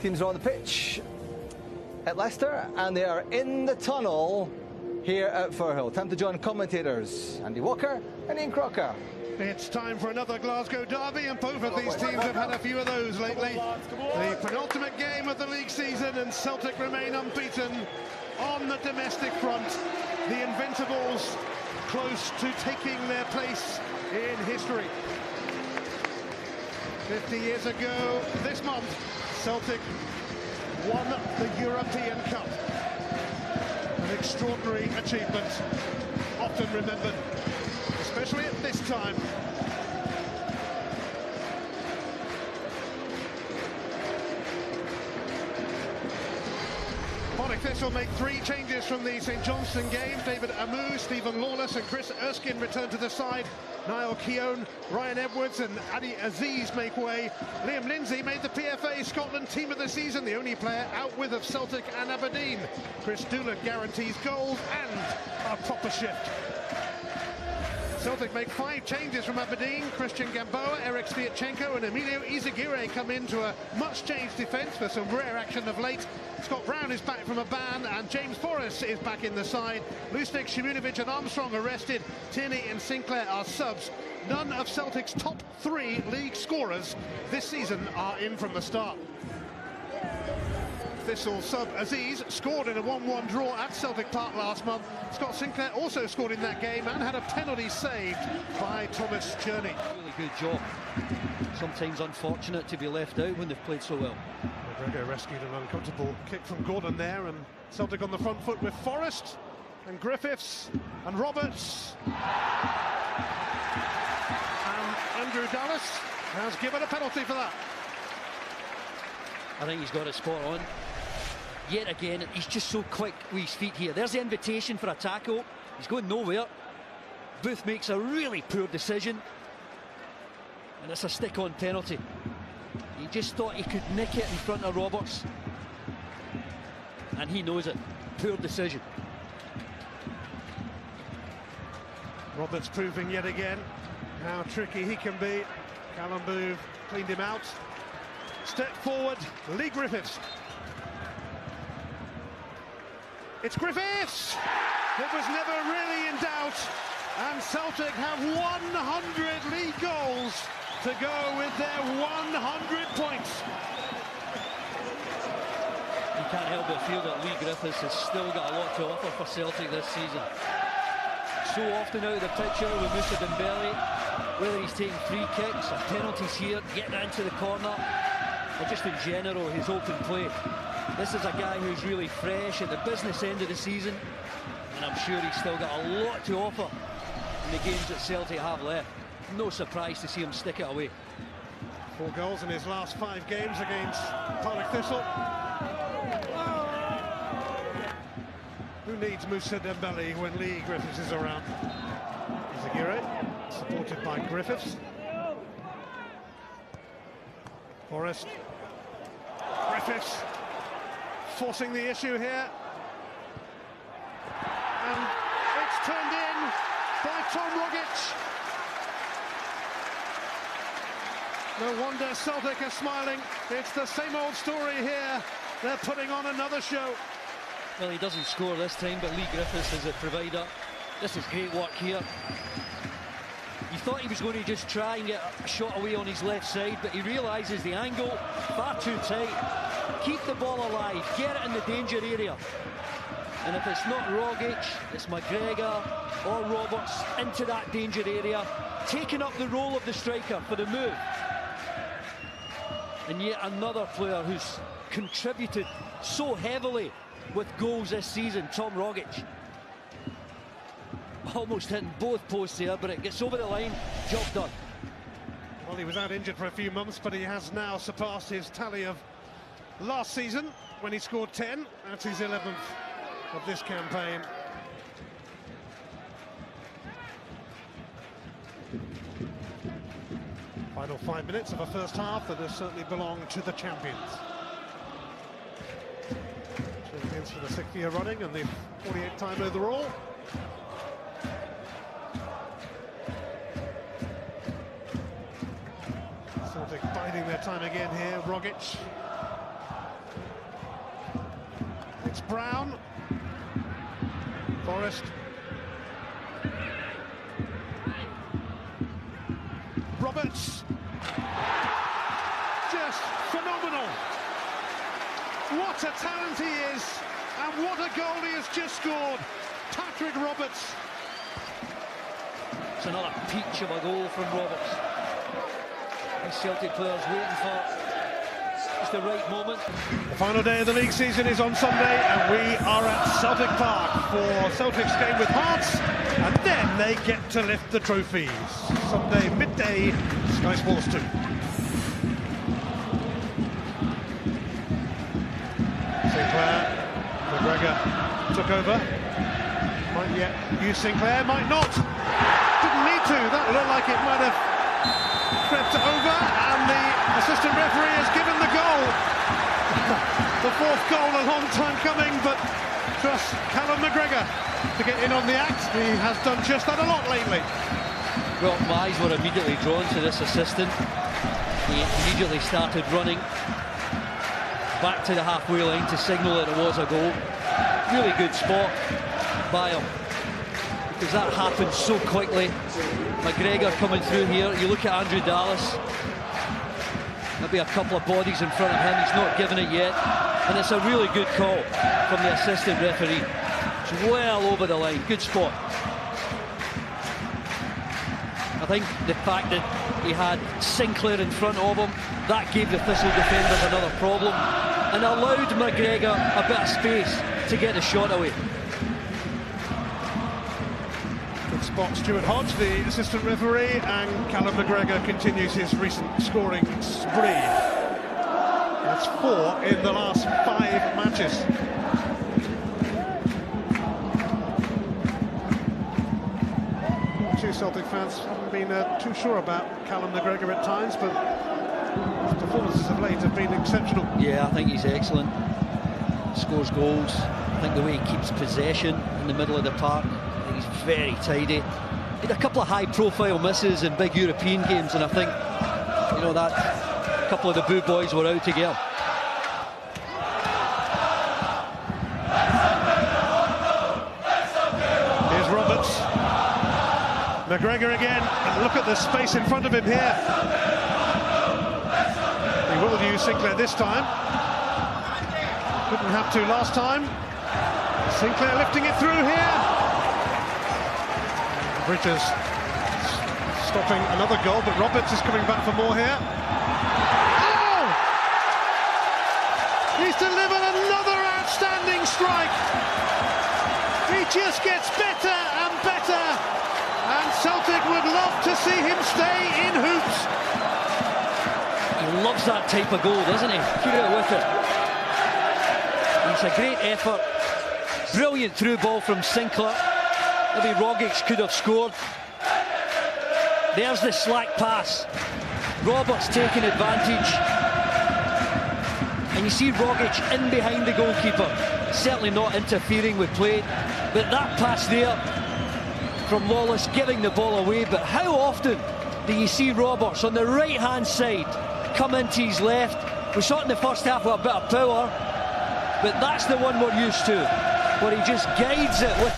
Teams are on the pitch at Leicester, and they are in the tunnel here at Firhill. Time to join commentators Andy Walker and Ian Crocker. It's time for another Glasgow derby, and both of these teams have had a few of those lately. The penultimate game of the league season, and Celtic remain unbeaten on the domestic front. The Invincibles close to taking their place in history. 50 years ago this month, Celtic won the European Cup. An extraordinary achievement, often remembered, especially at this time. Partick Thistle make 3 changes from the St Johnstone game. David Amu, Stephen Lawless and Chris Erskine return to the side. Niall Keown, Ryan Edwards and Adi Aziz make way. Liam Lindsay made the PFA Scotland Team of the Season, the only player out with of Celtic and Aberdeen. Chris Doolan guarantees goals and a proper shift. Celtic make 5 changes from Aberdeen. Christian Gamboa, Eric Sviatchenko and Emilio Izaguirre come into a much-changed defence for some rare action of late. Scott Brown is back from a ban and James Forrest is back in the side. Lustig, Shimunovic and Armstrong arrested. Tierney and Sinclair are subs. None of Celtic's top 3 league scorers this season are in from the start. Thistle sub Aziz scored in a 1-1 draw at Celtic Park last month. Scott Sinclair also scored in that game and had a penalty saved by Thomas Journey. Really good job. Sometimes unfortunate to be left out when they've played so well. McGregor rescued an uncomfortable kick from Gordon there, and Celtic on the front foot with Forrest and Griffiths and Roberts. And Andrew Dallas has given a penalty for that. I think he's got it spot on. Yet again, he's just so quick with his feet here. There's the invitation for a tackle. He's going nowhere. Booth makes a really poor decision. And it's a stick-on penalty. He just thought he could nick it in front of Roberts. And he knows it. Poor decision. Roberts proving yet again how tricky he can be. Callum Booth cleaned him out. Step forward, Lee Griffiths. It's Griffiths! It was never really in doubt, and Celtic have 100 league goals to go with their 100 points. You can't help but feel that Lee Griffiths has still got a lot to offer for Celtic this season. So often out of the picture with Moussa Dembele, whether he's taking free kicks or penalties here, getting into the corner, or just in general his open play. This is a guy who's really fresh at the business end of the season, and I'm sure he's still got a lot to offer in the games that Celtic have left. No surprise to see him stick it away. 4 goals in his last 5 games against Partick Thistle. Who needs Moussa Dembele when Lee Griffiths is around? Izaguirre, supported by Griffiths. Forrest. Griffiths forcing the issue here. And it's turned in by Tom Rogic. No wonder Celtic are smiling. It's the same old story here. They're putting on another show. Well, he doesn't score this time, but Lee Griffiths is the provider. This is great work here. He thought he was going to just try and get a shot away on his left side, but he realises the angle far too tight. Keep the ball alive, get it in the danger area. And if it's not Rogic, it's McGregor or Roberts into that danger area, taking up the role of the striker for the move. And yet another player who's contributed so heavily with goals this season, Tom Rogic. Almost hitting both posts there, but it gets over the line, job done. Well, he was out injured for a few months, but he has now surpassed his tally of last season when he scored 10. That's his 11th of this campaign. Final 5 minutes of a first half that has certainly belonged to the champions. Champions for the 6th year running and the 48th time overall. Celtic biding their time again here. Rogic It's Brown. Forrest. Roberts. Just phenomenal. What a talent he is, and what a goal he has just scored. Patrick Roberts. It's another peach of a goal from Roberts. These Celtic players waiting for just the right moment. The final day of the league season is on Sunday, and we are at Celtic Park for Celtic's game with Hearts, and then they get to lift the trophies. Sunday midday, Sky Sports 2. Sinclair, McGregor took over. Might yet use Sinclair, might not. Didn't need to. That looked like it might have crept over, and the assistant referee has given the goal. The fourth goal, a long time coming, but trust Callum McGregor to get in on the act. He has done just that a lot lately. Well, my eyes were immediately drawn to this assistant. He immediately started running back to the halfway line to signal that it was a goal. Really good spot by him, because that happened so quickly. McGregor coming through here. You look at Andrew Dallas, maybe a couple of bodies in front of him. He's not given it yet, and it's a really good call from the assistant referee. It's well over the line. Good spot. I think the fact that he had Sinclair in front of him, that gave the Thistle defenders another problem and allowed McGregor a bit of space to get the shot away. Good spot, Stuart Hodge, the assistant referee, and Callum McGregor continues his recent scoring spree. That's 4 in the last 5 matches. Celtic fans haven't been too sure about Callum McGregor at times, but his performances of late have been exceptional. Yeah, I think he's excellent. Scores goals. I think the way he keeps possession in the middle of the park, I think he's very tidy. He had a couple of high-profile misses in big European games, and I think, you know, that a couple of the Boo Boys were out to get him. Here's Roberts. McGregor again, and look at the space in front of him here. He will use Sinclair this time. Couldn't have to last time. Sinclair lifting it through here. Bridges stopping another goal, but Roberts is coming back for more here. Oh! He's delivered another outstanding strike. He just gets better and better. And Celtic would love to see him stay in hoops. He loves that type of goal, doesn't he? Put it with it. It's a great effort. Brilliant through ball from Sinclair. Maybe Rogic could have scored. There's the slack pass. Roberts taking advantage. And you see Rogic in behind the goalkeeper. Certainly not interfering with play. But that pass there from Lawless giving the ball away, but how often do you see Roberts on the right-hand side come into his left? We saw it in the first half with a bit of power, but that's the one we're used to, where he just guides it with